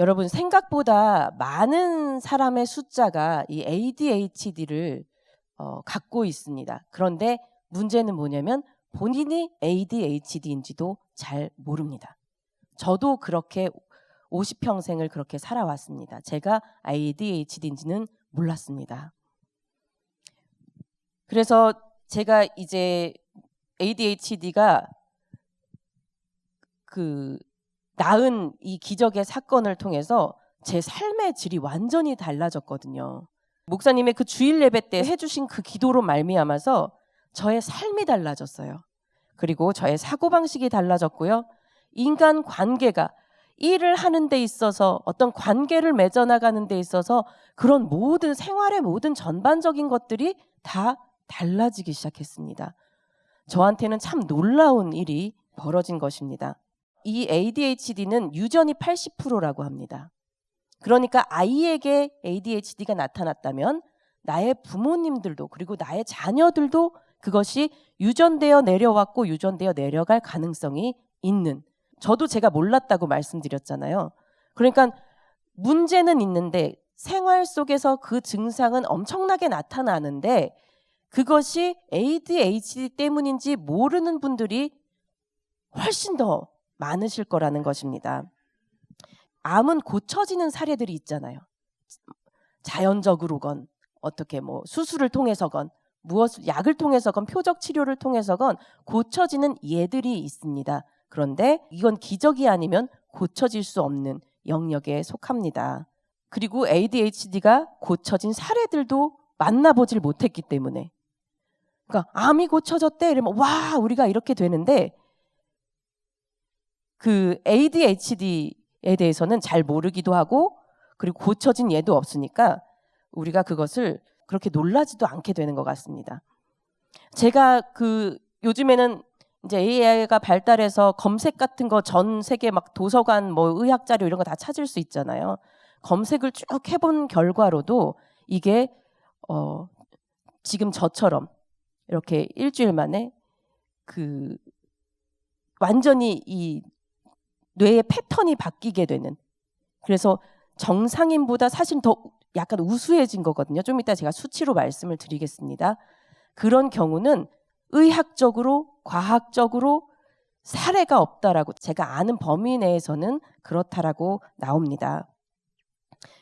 여러분 생각보다 많은 사람의 숫자가 이 ADHD를 갖고 있습니다. 그런데 문제는 뭐냐면 본인이 ADHD인지도 잘 모릅니다. 저도 그렇게 50평생을 그렇게 살아왔습니다. 제가 ADHD인지는 몰랐습니다. 그래서 제가 이제 ADHD가 낳은 이 기적의 사건을 통해서 제 삶의 질이 완전히 달라졌거든요. 목사님의 그 주일 예배 때 해주신 그 기도로 말미암아서 저의 삶이 달라졌어요. 그리고 저의 사고방식이 달라졌고요. 인간 관계가 일을 하는 데 있어서 어떤 관계를 맺어나가는 데 있어서 그런 모든 생활의 모든 전반적인 것들이 다 달라지기 시작했습니다. 저한테는 참 놀라운 일이 벌어진 것입니다. 이 ADHD는 유전이 80%라고 합니다. 그러니까 아이에게 ADHD가 나타났다면 나의 부모님들도 그리고 나의 자녀들도 그것이 유전되어 내려왔고 유전되어 내려갈 가능성이 있는, 저도 제가 몰랐다고 말씀드렸잖아요. 그러니까 문제는 있는데 생활 속에서 그 증상은 엄청나게 나타나는데 그것이 ADHD 때문인지 모르는 분들이 훨씬 더 많으실 거라는 것입니다. 암은 고쳐지는 사례들이 있잖아요. 자연적으로건 어떻게 수술을 통해서건 무엇을 약을 통해서건 표적 치료를 통해서건 고쳐지는 예들이 있습니다. 그런데 이건 기적이 아니면 고쳐질 수 없는 영역에 속합니다. 그리고 ADHD가 고쳐진 사례들도 만나보질 못했기 때문에, 그러니까 암이 고쳐졌대 이러면 와 우리가 이렇게 되는데 그 ADHD에 대해서는 잘 모르기도 하고 그리고 고쳐진 예도 없으니까 우리가 그것을 그렇게 놀라지도 않게 되는 것 같습니다. 제가 요즘에는 이제 AI가 발달해서 검색 같은 거 전 세계 막 도서관 의학 자료 이런 거 다 찾을 수 있잖아요. 검색을 쭉 해본 결과로도 이게 지금 저처럼 이렇게 일주일 만에 완전히 이 뇌의 패턴이 바뀌게 되는, 그래서 정상인보다 사실 더 약간 우수해진 거거든요. 좀 이따 제가 수치로 말씀을 드리겠습니다. 그런 경우는 의학적으로 과학적으로 사례가 없다라고, 제가 아는 범위 내에서는 그렇다라고 나옵니다.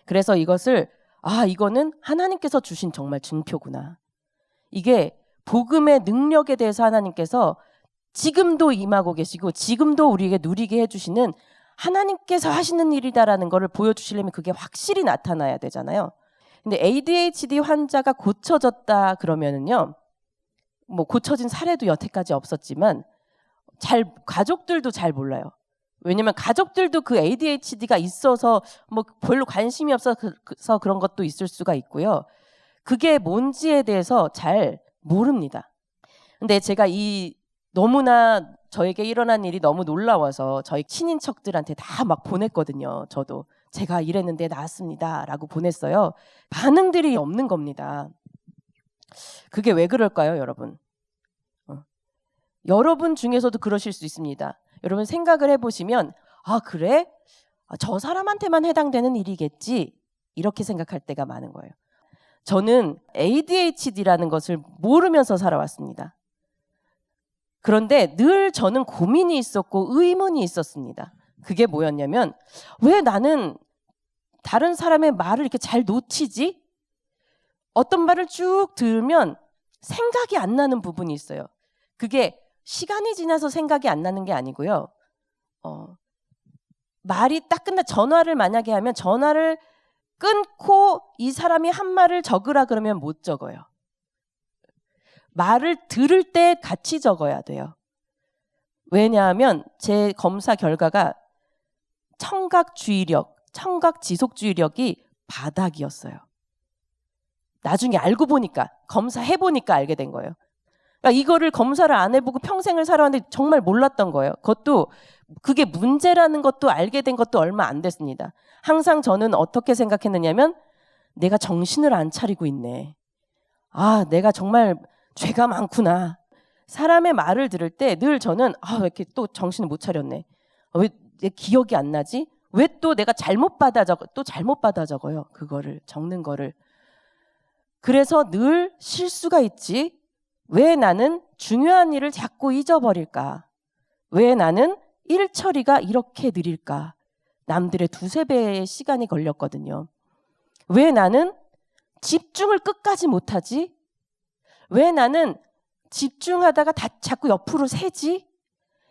그래서 이거는 하나님께서 주신 정말 증표구나. 이게 복음의 능력에 대해서 하나님께서 지금도 임하고 계시고 지금도 우리에게 누리게 해주시는 하나님께서 하시는 일이다라는 것을 보여주시려면 그게 확실히 나타나야 되잖아요. 근데 ADHD 환자가 고쳐졌다 그러면은요, 고쳐진 사례도 여태까지 없었지만 가족들도 잘 몰라요. 왜냐면 가족들도 그 ADHD가 있어서 별로 관심이 없어서 그런 것도 있을 수가 있고요. 그게 뭔지에 대해서 잘 모릅니다. 근데 제가 너무나 저에게 일어난 일이 너무 놀라워서 저희 친인척들한테 다 막 보냈거든요. 저도 제가 이랬는데 나았습니다 라고 보냈어요. 반응들이 없는 겁니다. 그게 왜 그럴까요, 여러분? 여러분 중에서도 그러실 수 있습니다. 여러분 생각을 해보시면 그래? 저 사람한테만 해당되는 일이겠지, 이렇게 생각할 때가 많은 거예요. 저는 ADHD라는 것을 모르면서 살아왔습니다. 그런데 늘 저는 고민이 있었고 의문이 있었습니다. 그게 뭐였냐면, 왜 나는 다른 사람의 말을 이렇게 잘 놓치지? 어떤 말을 쭉 들으면 생각이 안 나는 부분이 있어요. 그게 시간이 지나서 생각이 안 나는 게 아니고요. 말이 딱 전화를 만약에 하면 전화를 끊고 이 사람이 한 말을 적으라 그러면 못 적어요. 말을 들을 때 같이 적어야 돼요. 왜냐하면 제 검사 결과가 청각 지속주의력이 바닥이었어요. 나중에 알고 보니까, 검사해보니까 알게 된 거예요. 그러니까 이거를 검사를 안 해보고 평생을 살아왔는데 정말 몰랐던 거예요. 그게 문제라는 것도 알게 된 것도 얼마 안 됐습니다. 항상 저는 어떻게 생각했느냐면, 내가 정신을 안 차리고 있네. 내가 정말 죄가 많구나. 사람의 말을 들을 때 늘 저는 왜 이렇게 또 정신을 못 차렸네. 왜 내 기억이 안 나지? 왜 또 내가 잘못 받아 적어요. 그거를 적는 거를. 그래서 늘 실수가 있지. 왜 나는 중요한 일을 자꾸 잊어버릴까? 왜 나는 일 처리가 이렇게 느릴까? 남들의 2-3배의 시간이 걸렸거든요. 왜 나는 집중을 끝까지 못하지? 왜 나는 집중하다가 자꾸 옆으로 새지?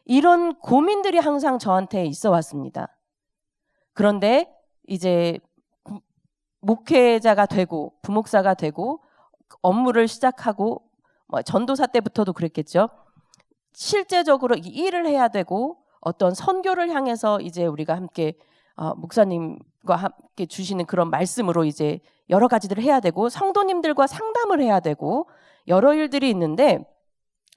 이런 고민들이 항상 저한테 있어 왔습니다. 그런데 이제 목회자가 되고 부목사가 되고 업무를 시작하고 전도사 때부터도 그랬겠죠. 실제적으로 이 일을 해야 되고 어떤 선교를 향해서 이제 우리가 함께 목사님과 함께 주시는 그런 말씀으로 이제 여러 가지들을 해야 되고 성도님들과 상담을 해야 되고 여러 일들이 있는데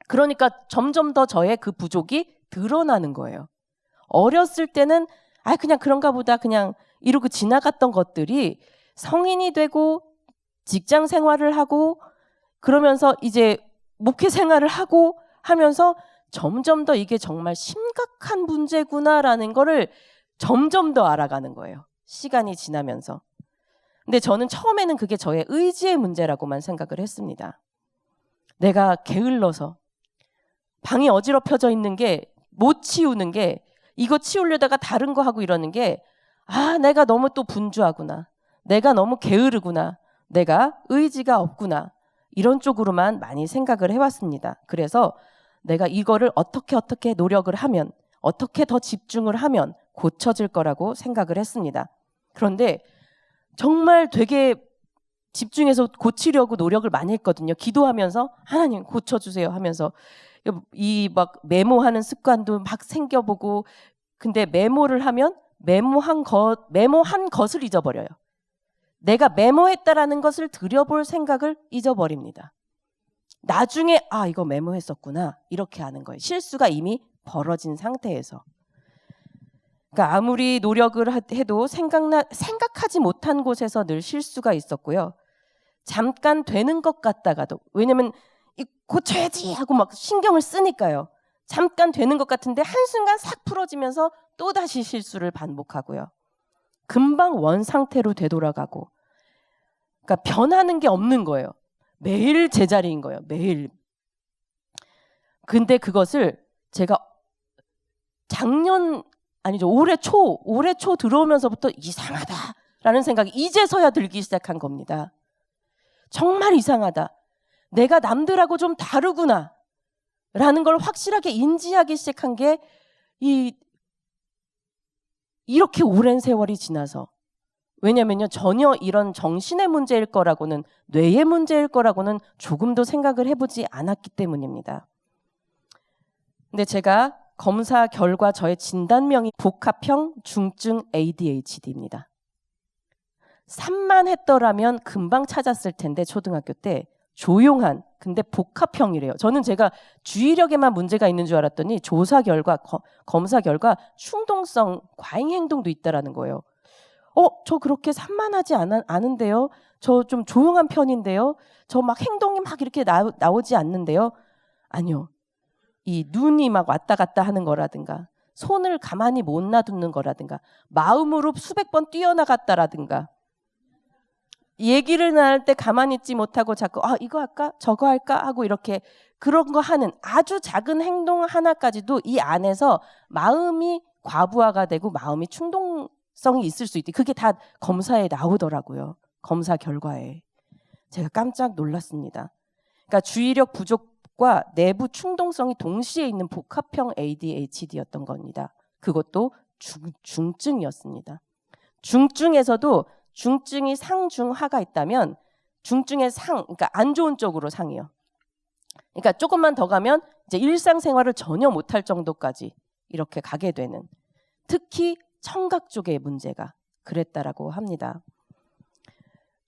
그러니까 점점 더 저의 그 부족이 드러나는 거예요. 어렸을 때는 그냥 그런가 보다 그냥 이러고 지나갔던 것들이 성인이 되고 직장 생활을 하고 그러면서 이제 목회 생활을 하고 하면서 점점 더 이게 정말 심각한 문제구나라는 거를 점점 더 알아가는 거예요. 시간이 지나면서. 근데 저는 처음에는 그게 저의 의지의 문제라고만 생각을 했습니다. 내가 게을러서 방이 어지럽혀져 있는 게 못 치우는 게 이거 치우려다가 다른 거 하고 이러는 게 내가 너무 또 분주하구나. 내가 너무 게으르구나. 내가 의지가 없구나. 이런 쪽으로만 많이 생각을 해왔습니다. 그래서 내가 이거를 어떻게 노력을 하면 어떻게 더 집중을 하면 고쳐질 거라고 생각을 했습니다. 그런데 정말 되게 집중해서 고치려고 노력을 많이 했거든요. 기도하면서 하나님 고쳐주세요 하면서 이 막 메모하는 습관도 막 생겨보고 근데 메모를 하면 메모한 것을 잊어버려요. 내가 메모했다라는 것을 들여볼 생각을 잊어버립니다. 나중에 이거 메모했었구나 이렇게 하는 거예요. 실수가 이미 벌어진 상태에서. 그러니까 아무리 노력을 해도 생각하지 못한 곳에서 늘 실수가 있었고요. 잠깐 되는 것 같다가도 왜냐면 고쳐야지 하고 막 신경을 쓰니까요. 잠깐 되는 것 같은데 한순간 싹 풀어지면서 또다시 실수를 반복하고요. 금방 원 상태로 되돌아가고 그러니까 변하는 게 없는 거예요. 매일 제자리인 거예요. 매일. 근데 그것을 제가 올해 초 들어오면서부터 이상하다라는 생각이 이제서야 들기 시작한 겁니다. 정말 이상하다. 내가 남들하고 좀 다르구나 라는 걸 확실하게 인지하기 시작한 게 이렇게 오랜 세월이 지나서 왜냐면요 전혀 이런 정신의 문제일 거라고는 뇌의 문제일 거라고는 조금도 생각을 해보지 않았기 때문입니다. 근데 제가 검사 결과 저의 진단명이 복합형 중증 ADHD입니다. 3만 했더라면 금방 찾았을 텐데 초등학교 때 조용한 근데 복합형이래요. 저는 제가 주의력에만 문제가 있는 줄 알았더니 조사 결과 검사 결과 충동성 과잉 행동도 있다라는 거예요. 저 그렇게 산만하지 않은데요. 저 좀 조용한 편인데요. 저 막 행동이 막 이렇게 나오지 않는데요. 아니요. 이 눈이 막 왔다 갔다 하는 거라든가 손을 가만히 못 놔두는 거라든가 마음으로 수백 번 뛰어나갔다라든가 얘기를 나눌 때 가만히 있지 못하고 자꾸 이거 할까? 저거 할까? 하고 이렇게 그런 거 하는 아주 작은 행동 하나까지도 이 안에서 마음이 과부하가 되고 마음이 충동성이 있을 수 있대. 그게 다 검사에 나오더라고요. 검사 결과에. 제가 깜짝 놀랐습니다. 그러니까 주의력 부족과 내부 충동성이 동시에 있는 복합형 ADHD였던 겁니다. 그것도 중증이었습니다. 중증에서도 중증이 상중하가 있다면 중증의 그러니까 안 좋은 쪽으로 상이요. 그러니까 조금만 더 가면 이제 일상생활을 전혀 못할 정도까지 이렇게 가게 되는 특히 청각 쪽의 문제가 그랬다라고 합니다.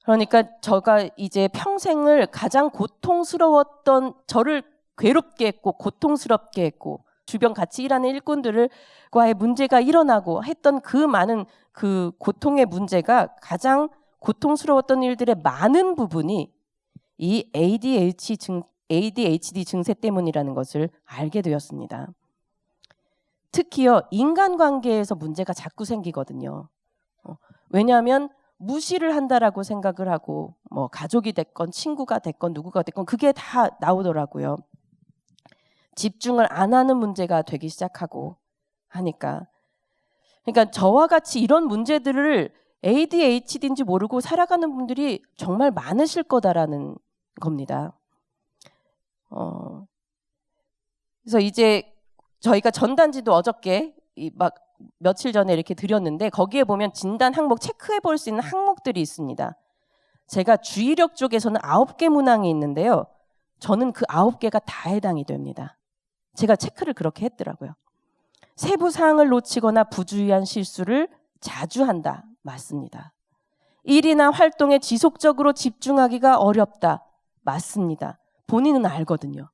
그러니까 제가 이제 평생을 가장 고통스러웠던 저를 괴롭게 했고 고통스럽게 했고 주변 같이 일하는 일꾼들과의 문제가 일어나고 했던 그 많은 그 고통의 문제가 가장 고통스러웠던 일들의 많은 부분이 이 ADHD 증세 때문이라는 것을 알게 되었습니다. 특히요 인간관계에서 문제가 자꾸 생기거든요. 왜냐하면 무시를 한다라고 생각을 하고 뭐 가족이 됐건 친구가 됐건 누구가 됐건 그게 다 나오더라고요. 집중을 안 하는 문제가 되기 시작하고 하니까. 그러니까 저와 같이 이런 문제들을 ADHD인지 모르고 살아가는 분들이 정말 많으실 거다라는 겁니다. 그래서 이제 저희가 전단지도 어저께 막 며칠 전에 이렇게 드렸는데 거기에 보면 진단 항목 체크해 볼 수 있는 항목들이 있습니다. 제가 주의력 쪽에서는 9개 문항이 있는데요. 저는 그 9개가 다 해당이 됩니다. 제가 체크를 그렇게 했더라고요. 세부 사항을 놓치거나 부주의한 실수를 자주 한다. 맞습니다. 일이나 활동에 지속적으로 집중하기가 어렵다. 맞습니다. 본인은 알거든요.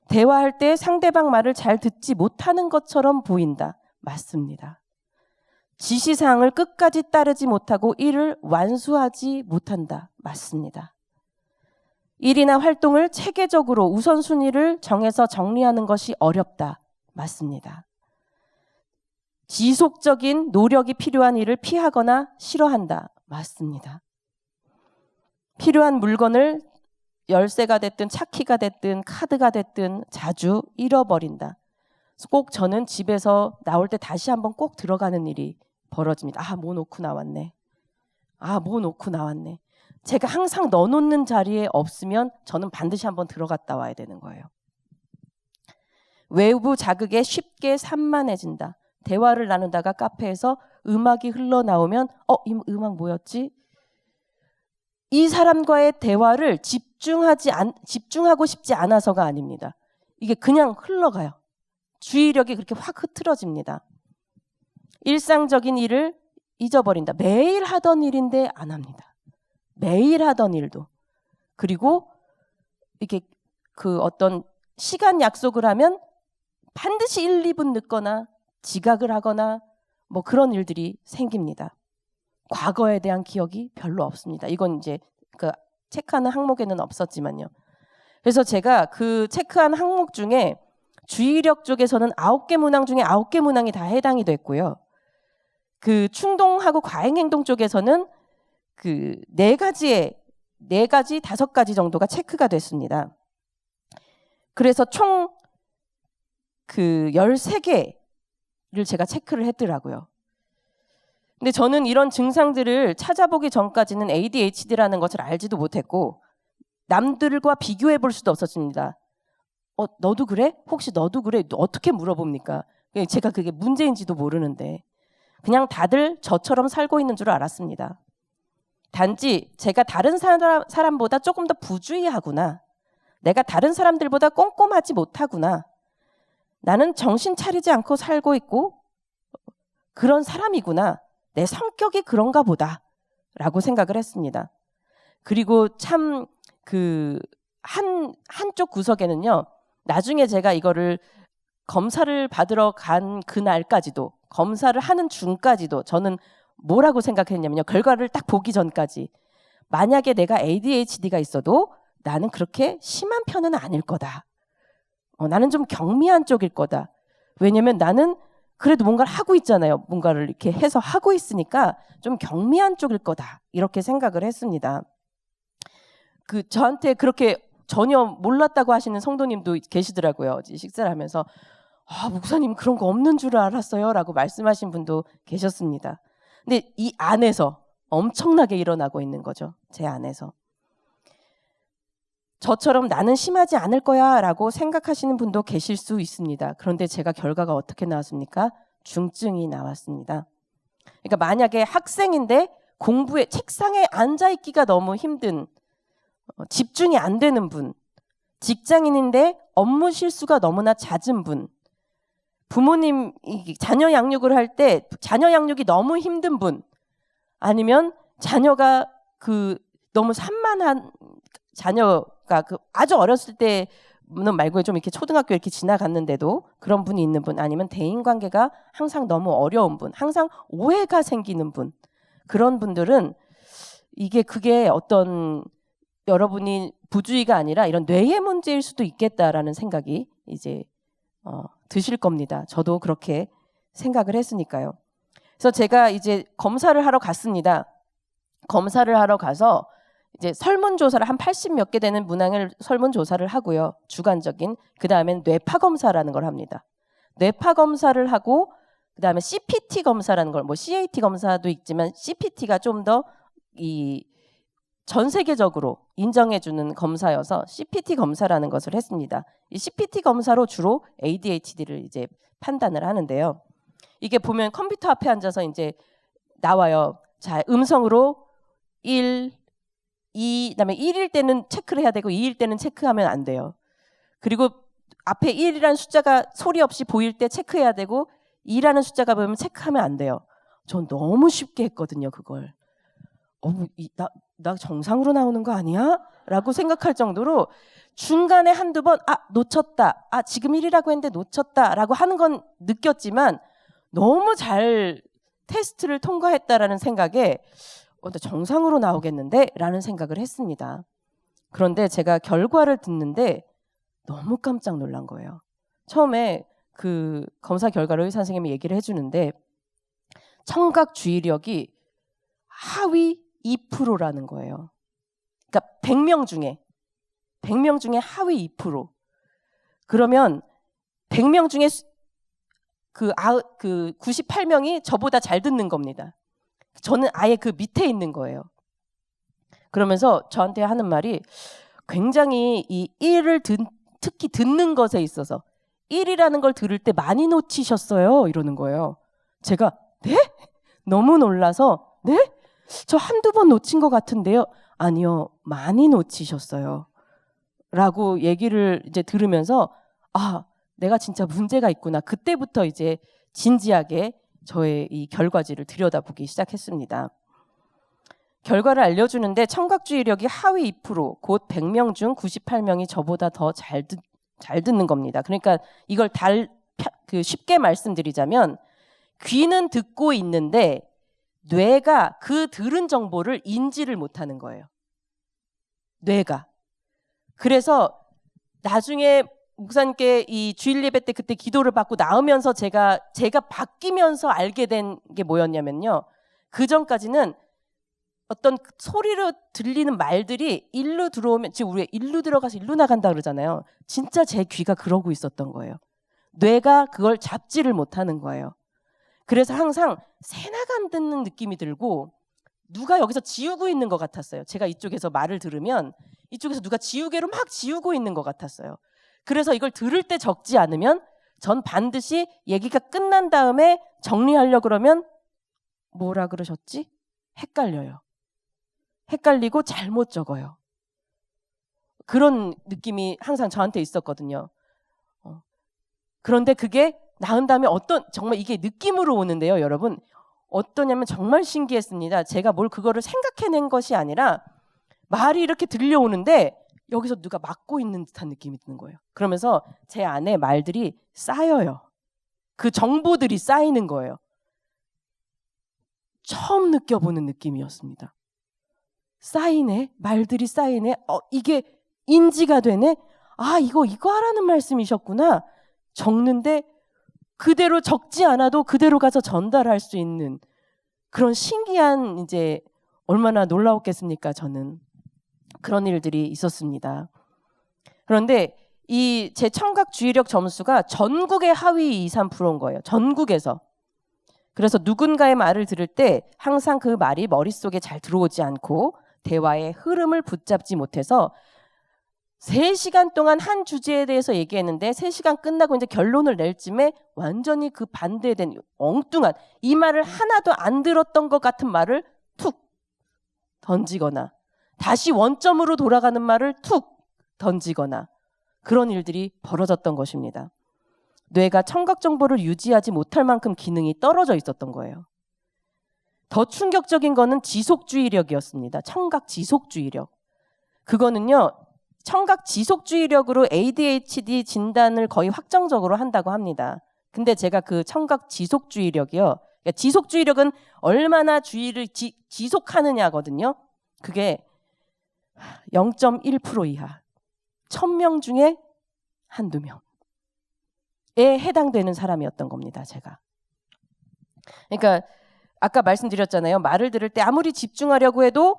대화할 때 상대방 말을 잘 듣지 못하는 것처럼 보인다. 맞습니다. 지시사항을 끝까지 따르지 못하고 일을 완수하지 못한다. 맞습니다. 일이나 활동을 체계적으로 우선순위를 정해서 정리하는 것이 어렵다. 맞습니다. 지속적인 노력이 필요한 일을 피하거나 싫어한다. 맞습니다. 필요한 물건을 열쇠가 됐든 차키가 됐든 카드가 됐든 자주 잃어버린다. 꼭 저는 집에서 나올 때 다시 한번 꼭 들어가는 일이 벌어집니다. 아, 뭐 놓고 나왔네. 아, 뭐 놓고 나왔네. 제가 항상 넣어놓는 자리에 없으면 저는 반드시 한번 들어갔다 와야 되는 거예요. 외부 자극에 쉽게 산만해진다. 대화를 나누다가 카페에서 음악이 흘러나오면 이 음악 뭐였지? 이 사람과의 대화를 집중하고 싶지 않아서가 아닙니다. 이게 그냥 흘러가요. 주의력이 그렇게 확 흐트러집니다. 일상적인 일을 잊어버린다. 매일 하던 일인데 안 합니다. 매일 하던 일도. 그리고 이렇게 그 어떤 시간 약속을 하면 반드시 1, 2분 늦거나 지각을 하거나 뭐 그런 일들이 생깁니다. 과거에 대한 기억이 별로 없습니다. 이건 이제 그 체크하는 항목에는 없었지만요. 그래서 제가 그 체크한 항목 중에 주의력 쪽에서는 9개 문항 중에 9개 문항이 다 해당이 됐고요. 그 충동하고 과잉행동 쪽에서는 그 4가지, 5가지 정도가 체크가 됐습니다. 그래서 총 그 13개를 제가 체크를 했더라고요. 근데 저는 이런 증상들을 찾아보기 전까지는 ADHD라는 것을 알지도 못했고 남들과 비교해 볼 수도 없었습니다. 너도 그래? 혹시 너도 그래? 어떻게 물어봅니까? 제가 그게 문제인지도 모르는데 그냥 다들 저처럼 살고 있는 줄 알았습니다. 단지 제가 다른 사람보다 조금 더 부주의하구나. 내가 다른 사람들보다 꼼꼼하지 못하구나. 나는 정신 차리지 않고 살고 있고 그런 사람이구나. 내 성격이 그런가 보다 라고 생각을 했습니다. 그리고 참 그 한쪽 구석에는요. 나중에 제가 이거를 검사를 받으러 간 그날까지도 검사를 하는 중까지도 저는 뭐라고 생각했냐면요. 결과를 딱 보기 전까지 만약에 내가 ADHD가 있어도 나는 그렇게 심한 편은 아닐 거다. 나는 좀 경미한 쪽일 거다. 왜냐면 나는 그래도 뭔가를 하고 있잖아요. 뭔가를 이렇게 해서 하고 있으니까 좀 경미한 쪽일 거다. 이렇게 생각을 했습니다. 저한테 그렇게 전혀 몰랐다고 하시는 성도님도 계시더라고요. 식사를 하면서 목사님 그런 거 없는 줄 알았어요. 라고 말씀하신 분도 계셨습니다. 근데 이 안에서 엄청나게 일어나고 있는 거죠. 제 안에서. 저처럼 나는 심하지 않을 거야 라고 생각하시는 분도 계실 수 있습니다. 그런데 제가 결과가 어떻게 나왔습니까? 중증이 나왔습니다. 그러니까 만약에 학생인데 공부에 책상에 앉아있기가 너무 힘든 집중이 안 되는 분, 직장인인데 업무 실수가 너무나 잦은 분, 부모님 자녀 양육을 할 때 자녀 양육이 너무 힘든 분, 아니면 자녀가 너무 산만한 자녀가 아주 어렸을 때는 말고 좀 이렇게 초등학교 이렇게 지나갔는데도 그런 분이 있는 분, 아니면 대인 관계가 항상 너무 어려운 분, 항상 오해가 생기는 분, 그런 분들은 그게 어떤 여러분이 부주의가 아니라 이런 뇌의 문제일 수도 있겠다라는 생각이 이제 드실 겁니다. 저도 그렇게 생각을 했으니까요. 그래서 제가 이제 검사를 하러 갔습니다. 검사를 하러 가서 이제 설문조사를 한 80 몇 개 되는 문항을 설문조사를 하고요. 주관적인. 그 다음엔 뇌파 검사라는 걸 합니다. 뇌파 검사를 하고 그 다음에 CPT 검사라는 걸, 뭐 CAT 검사도 있지만 CPT가 좀 더 전 세계적으로 인정해주는 검사여서 CPT 검사라는 것을 했습니다. 이 CPT 검사로 주로 ADHD를 이제 판단을 하는데요. 이게 보면 컴퓨터 앞에 앉아서 이제 나와요. 자, 음성으로 1, 2, 그다음에 1일 때는 체크를 해야 되고 2일 때는 체크하면 안 돼요. 그리고 앞에 1이라는 숫자가 소리 없이 보일 때 체크해야 되고 2라는 숫자가 보이면 체크하면 안 돼요. 전 너무 쉽게 했거든요, 그걸. 나 정상으로 나오는 거 아니야? 라고 생각할 정도로 중간에 한두 번 놓쳤다. 지금 1이라고 했는데 놓쳤다. 라고 하는 건 느꼈지만 너무 잘 테스트를 통과했다라는 생각에 정상으로 나오겠는데? 라는 생각을 했습니다. 그런데 제가 결과를 듣는데 너무 깜짝 놀란 거예요. 처음에 그 검사 결과를 의사 선생님이 얘기를 해주는데 청각 주의력이 하위 2%라는 거예요. 그러니까 100명 중에 하위 2%. 그러면 100명 중에 그 98명이 저보다 잘 듣는 겁니다. 저는 아예 그 밑에 있는 거예요. 그러면서 저한테 하는 말이 굉장히 이 1을 특히 듣는 것에 있어서 1이라는 걸 들을 때 많이 놓치셨어요. 이러는 거예요. 제가 네? 너무 놀라서 네? 저 한두 번 놓친 것 같은데요. 아니요. 많이 놓치셨어요. 라고 얘기를 이제 들으면서 내가 진짜 문제가 있구나. 그때부터 이제 진지하게 저의 이 결과지를 들여다보기 시작했습니다. 결과를 알려주는데 청각주의력이 하위 2%, 곧 100명 중 98명이 저보다 더 잘 듣는 겁니다. 그러니까 이걸 쉽게 말씀드리자면 귀는 듣고 있는데 뇌가 그 들은 정보를 인지를 못하는 거예요. 뇌가. 그래서 나중에 목사님께 이 주일 예배 때 그때 기도를 받고 나오면서 제가 바뀌면서 알게 된 게 뭐였냐면요. 그 전까지는 어떤 소리로 들리는 말들이 일로 들어오면 지금 우리가 일로 들어가서 일로 나간다 그러잖아요. 진짜 제 귀가 그러고 있었던 거예요. 뇌가 그걸 잡지를 못하는 거예요. 그래서 항상 새나간 듣는 느낌이 들고 누가 여기서 지우고 있는 것 같았어요. 제가 이쪽에서 말을 들으면 이쪽에서 누가 지우개로 막 지우고 있는 것 같았어요. 그래서 이걸 들을 때 적지 않으면 전 반드시 얘기가 끝난 다음에 정리하려고 그러면 뭐라 그러셨지? 헷갈려요. 헷갈리고 잘못 적어요. 그런 느낌이 항상 저한테 있었거든요. 그런데 그게 나은 다음에 정말 이게 느낌으로 오는데요, 여러분. 어떠냐면 정말 신기했습니다. 제가 뭘 그거를 생각해낸 것이 아니라 말이 이렇게 들려오는데 여기서 누가 막고 있는 듯한 느낌이 드는 거예요. 그러면서 제 안에 말들이 쌓여요. 그 정보들이 쌓이는 거예요. 처음 느껴보는 느낌이었습니다. 쌓이네. 말들이 쌓이네. 이게 인지가 되네. 이거 하라는 말씀이셨구나. 적는데 그대로 적지 않아도 그대로 가서 전달할 수 있는 그런 신기한 이제 얼마나 놀라웠겠습니까? 저는 그런 일들이 있었습니다. 그런데 이 제 청각 주의력 점수가 전국의 하위 2, 3%인 거예요. 전국에서. 그래서 누군가의 말을 들을 때 항상 그 말이 머릿속에 잘 들어오지 않고 대화의 흐름을 붙잡지 못해서 3시간 동안 한 주제에 대해서 얘기했는데 3시간 끝나고 이제 결론을 낼 쯤에 완전히 그 반대된 엉뚱한 이 말을 하나도 안 들었던 것 같은 말을 툭 던지거나 다시 원점으로 돌아가는 말을 툭 던지거나 그런 일들이 벌어졌던 것입니다. 뇌가 청각 정보를 유지하지 못할 만큼 기능이 떨어져 있었던 거예요. 더 충격적인 거는 지속주의력이었습니다. 청각 지속주의력. 그거는요. 청각 지속주의력으로 ADHD 진단을 거의 확정적으로 한다고 합니다. 근데 제가 그 청각 지속주의력이요. 그러니까 지속주의력은 얼마나 주의를 지속하느냐거든요. 그게 0.1% 이하. 1000명 중에 한두 명. 해당되는 사람이었던 겁니다. 제가. 그러니까 아까 말씀드렸잖아요. 말을 들을 때 아무리 집중하려고 해도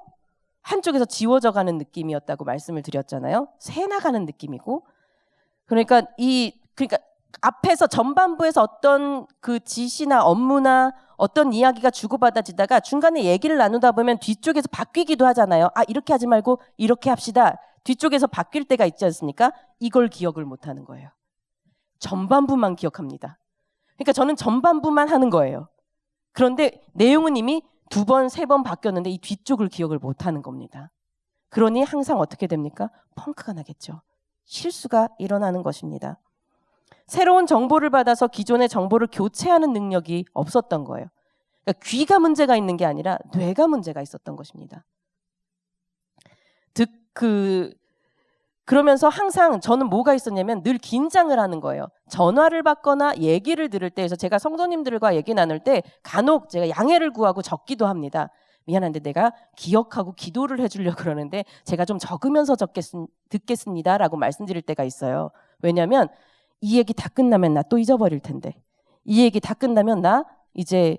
한쪽에서 지워져 가는 느낌이었다고 말씀을 드렸잖아요. 새 나가는 느낌이고. 그러니까 앞에서 전반부에서 어떤 그 지시나 업무나 어떤 이야기가 주고받아지다가 중간에 얘기를 나누다 보면 뒤쪽에서 바뀌기도 하잖아요. 아, 이렇게 하지 말고 이렇게 합시다. 뒤쪽에서 바뀔 때가 있지 않습니까? 이걸 기억을 못 하는 거예요. 전반부만 기억합니다. 그러니까 저는 전반부만 하는 거예요. 그런데 내용은 이미 2번, 3번 바뀌었는데 이 뒤쪽을 기억을 못 하는 겁니다. 그러니 항상 어떻게 됩니까? 펑크가 나겠죠. 실수가 일어나는 것입니다. 새로운 정보를 받아서 기존의 정보를 교체하는 능력이 없었던 거예요. 그러니까 귀가 문제가 있는 게 아니라 뇌가 문제가 있었던 것입니다. 그러면서 항상 저는 뭐가 있었냐면 늘 긴장을 하는 거예요. 전화를 받거나 얘기를 들을 때에서 제가 성도님들과 얘기 나눌 때 간혹 제가 양해를 구하고 적기도 합니다. 미안한데 내가 기억하고 기도를 해주려고 그러는데 제가 좀 적으면서 듣겠습니다 라고 말씀드릴 때가 있어요. 왜냐하면 이 얘기 다 끝나면 나 또 잊어버릴 텐데, 이 얘기 다 끝나면 나 이제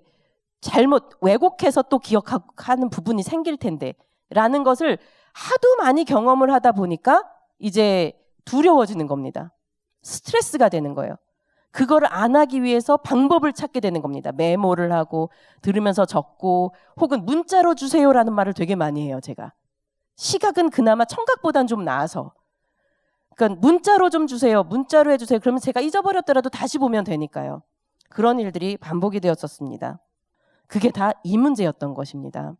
잘못 왜곡해서 또 기억하는 부분이 생길 텐데 라는 것을 하도 많이 경험을 하다 보니까 이제 두려워지는 겁니다. 스트레스가 되는 거예요. 그거를 안 하기 위해서 방법을 찾게 되는 겁니다. 메모를 하고 들으면서 적고 혹은 문자로 주세요라는 말을 되게 많이 해요. 제가 시각은 그나마 청각보단 좀 나아서, 그러니까 문자로 좀 주세요. 문자로 해주세요. 그러면 제가 잊어버렸더라도 다시 보면 되니까요. 그런 일들이 반복이 되었었습니다. 그게 다 이 문제였던 것입니다.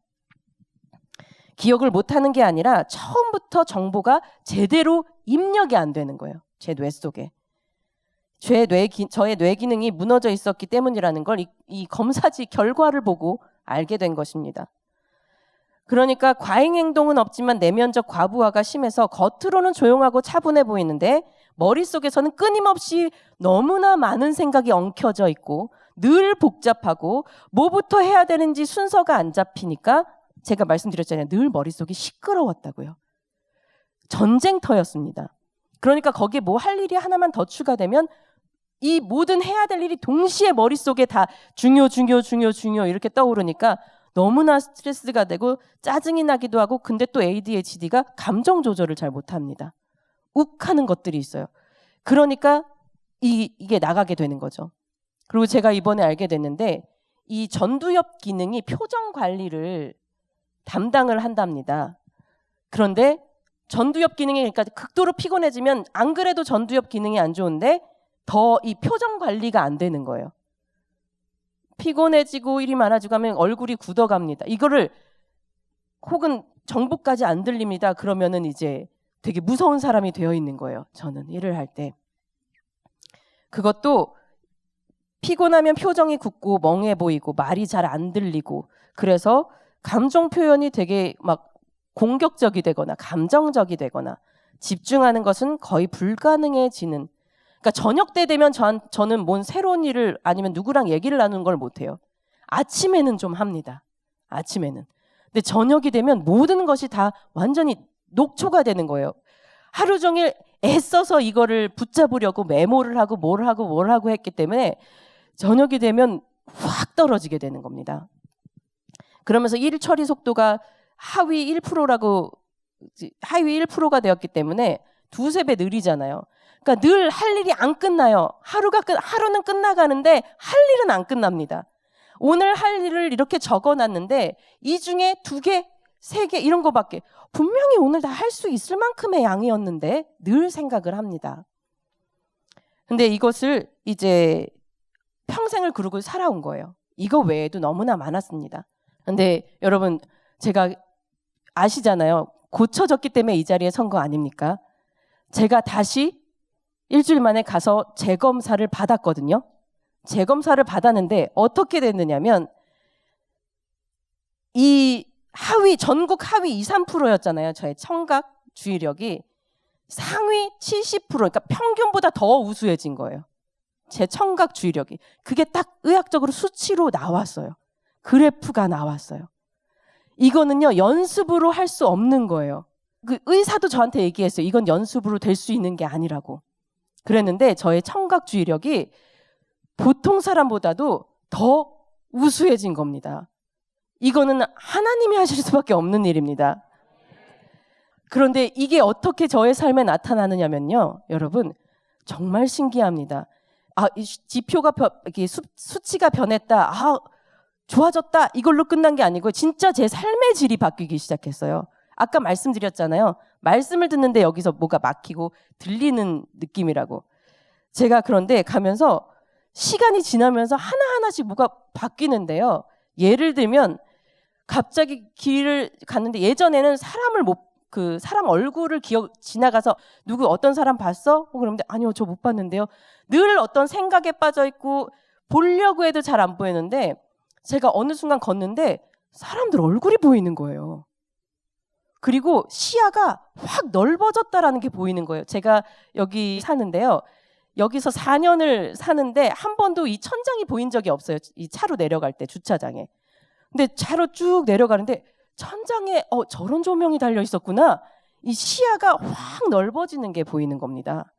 기억을 못하는 게 아니라 처음부터 정보가 제대로 입력이 안 되는 거예요. 제 뇌 속에. 저의 뇌 기능이 무너져 있었기 때문이라는 걸 이 검사지 결과를 보고 알게 된 것입니다. 그러니까 과잉 행동은 없지만 내면적 과부하가 심해서 겉으로는 조용하고 차분해 보이는데 머릿속에서는 끊임없이 너무나 많은 생각이 엉켜져 있고 늘 복잡하고 뭐부터 해야 되는지 순서가 안 잡히니까 제가 말씀드렸잖아요. 늘 머릿속이 시끄러웠다고요. 전쟁터였습니다. 그러니까 거기에 뭐 할 일이 하나만 더 추가되면 이 모든 해야 될 일이 동시에 머릿속에 다 중요 이렇게 떠오르니까 너무나 스트레스가 되고 짜증이 나기도 하고, 근데 또 ADHD가 감정 조절을 잘 못합니다. 욱하는 것들이 있어요. 그러니까 이게 나가게 되는 거죠. 그리고 제가 이번에 알게 됐는데 이 전두엽 기능이 표정 관리를 담당을 한답니다. 그런데 전두엽 기능이 그러니까 극도로 피곤해지면 안 그래도 전두엽 기능이 안 좋은데 더 이 표정 관리가 안 되는 거예요. 피곤해지고 일이 많아지고 하면 얼굴이 굳어갑니다. 이거를 혹은 정보까지 안 들립니다. 그러면은 이제 되게 무서운 사람이 되어 있는 거예요. 저는 일을 할 때. 그것도 피곤하면 표정이 굳고 멍해 보이고 말이 잘 안 들리고, 그래서 감정 표현이 되게 막 공격적이 되거나 감정적이 되거나 집중하는 것은 거의 불가능해지는, 그러니까 저녁 때 되면 저는 뭔 새로운 일을 아니면 누구랑 얘기를 나누는 걸 못해요. 아침에는 좀 합니다. 아침에는. 근데 저녁이 되면 모든 것이 다 완전히 녹초가 되는 거예요. 하루 종일 애써서 이거를 붙잡으려고 메모를 하고 뭘 하고 했기 때문에 저녁이 되면 확 떨어지게 되는 겁니다. 그러면서 일 처리 속도가 하위 1%가 되었기 때문에 2~3배 느리잖아요. 그러니까 늘 할 일이 안 끝나요. 하루는 끝나가는데 할 일은 안 끝납니다. 오늘 할 일을 이렇게 적어놨는데 이 중에 2개, 3개 이런 거밖에, 분명히 오늘 다 할 수 있을 만큼의 양이었는데 늘 생각을 합니다. 근데 이것을 이제 평생을 그러고 살아온 거예요. 이거 외에도 너무나 많았습니다. 근데 여러분, 제가 아시잖아요. 고쳐졌기 때문에 이 자리에 선 거 아닙니까? 제가 다시 일주일 만에 가서 재검사를 받았거든요. 재검사를 받았는데 어떻게 됐느냐면 이 전국 하위 2~3%였잖아요. 저의 청각 주의력이 상위 70%, 그러니까 평균보다 더 우수해진 거예요. 제 청각 주의력이. 그게 딱 의학적으로 수치로 나왔어요. 그래프가 나왔어요. 이거는요, 연습으로 할 수 없는 거예요. 그 의사도 저한테 얘기했어요. 이건 연습으로 될 수 있는 게 아니라고. 그랬는데 저의 청각 주의력이 보통 사람보다도 더 우수해진 겁니다. 이거는 하나님이 하실 수밖에 없는 일입니다. 그런데 이게 어떻게 저의 삶에 나타나느냐면요. 여러분 정말 신기합니다. 이 지표가 수치가 변했다. 좋아졌다. 이걸로 끝난 게 아니고 진짜 제 삶의 질이 바뀌기 시작했어요. 아까 말씀드렸잖아요. 말씀을 듣는데 여기서 뭐가 막히고 들리는 느낌이라고. 제가 그런데 가면서 시간이 지나면서 하나하나씩 뭐가 바뀌는데요. 예를 들면 갑자기 길을 갔는데 예전에는 사람 얼굴을 지나가서 누구 어떤 사람 봤어? 그러면 아니요, 저 못 봤는데요. 늘 어떤 생각에 빠져 있고 보려고 해도 잘 안 보이는데 제가 어느 순간 걷는데 사람들 얼굴이 보이는 거예요. 그리고 시야가 확 넓어졌다라는 게 보이는 거예요. 제가 여기 사는데요. 여기서 4년을 사는데 한 번도 이 천장이 보인 적이 없어요. 이 차로 내려갈 때 주차장에. 근데 차로 쭉 내려가는데 천장에 저런 조명이 달려 있었구나. 이 시야가 확 넓어지는 게 보이는 겁니다.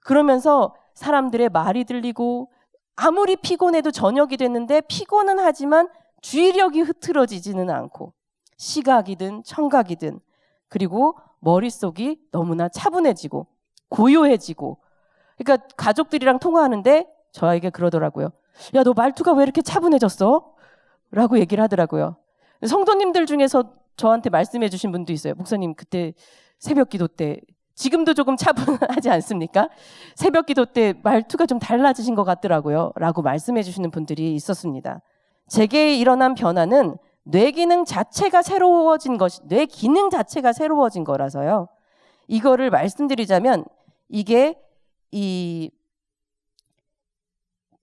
그러면서 사람들의 말이 들리고 아무리 피곤해도 저녁이 됐는데 피곤은 하지만 주의력이 흐트러지지는 않고 시각이든 청각이든 그리고 머릿속이 너무나 차분해지고 고요해지고 그러니까 가족들이랑 통화하는데 저에게 그러더라고요. 야, 너 말투가 왜 이렇게 차분해졌어? 라고 얘기를 하더라고요. 성도님들 중에서 저한테 말씀해 주신 분도 있어요. 목사님 그때 새벽 기도 때 지금도 조금 차분하지 않습니까? 새벽 기도 때 말투가 좀 달라지신 것 같더라고요. 라고 말씀해 주시는 분들이 있었습니다. 제게 일어난 변화는 뇌 기능 자체가 새로워진 거라서요. 이거를 말씀드리자면 이게 이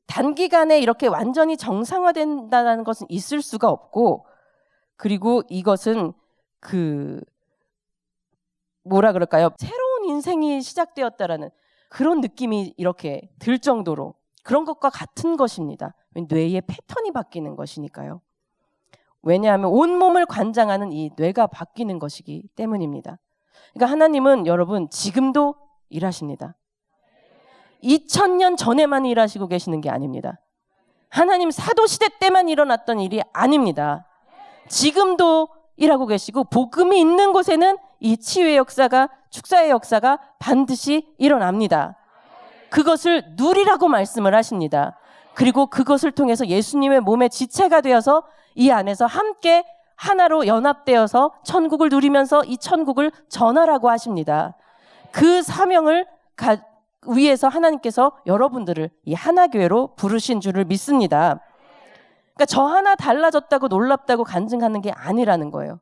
단기간에 이렇게 완전히 정상화된다는 것은 있을 수가 없고 그리고 이것은 새로운 인생이 시작되었다라는 그런 느낌이 이렇게 들 정도로 그런 것과 같은 것입니다. 뇌의 패턴이 바뀌는 것이니까요. 왜냐하면 온몸을 관장하는 이 뇌가 바뀌는 것이기 때문입니다. 그러니까 하나님은 여러분 지금도 일하십니다. 2000년 전에만 일하시고 계시는 게 아닙니다. 하나님 사도시대 때만 일어났던 일이 아닙니다. 지금도 일하고 계시고 복음이 있는 곳에는 이 치유의 역사가 축사의 역사가 반드시 일어납니다. 그것을 누리라고 말씀을 하십니다. 그리고 그것을 통해서 예수님의 몸의 지체가 되어서 이 안에서 함께 하나로 연합되어서 천국을 누리면서 이 천국을 전하라고 하십니다. 그 사명을 위해서 하나님께서 여러분들을 이 하나교회로 부르신 줄을 믿습니다. 그러니까 저 하나 달라졌다고 놀랍다고 간증하는 게 아니라는 거예요.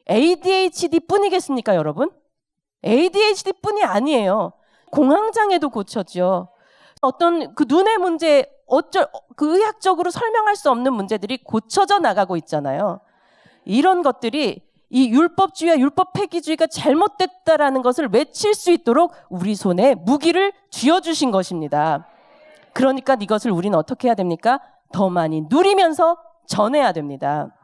ADHD 뿐이겠습니까, 여러분? ADHD 뿐이 아니에요. 공황장애도 고쳐져. 어떤 그 눈의 문제, 그 의학적으로 설명할 수 없는 문제들이 고쳐져 나가고 있잖아요. 이런 것들이 이 율법주의와 율법 폐기주의가 잘못됐다라는 것을 외칠 수 있도록 우리 손에 무기를 쥐어주신 것입니다. 그러니까 이것을 우리는 어떻게 해야 됩니까? 더 많이 누리면서 전해야 됩니다.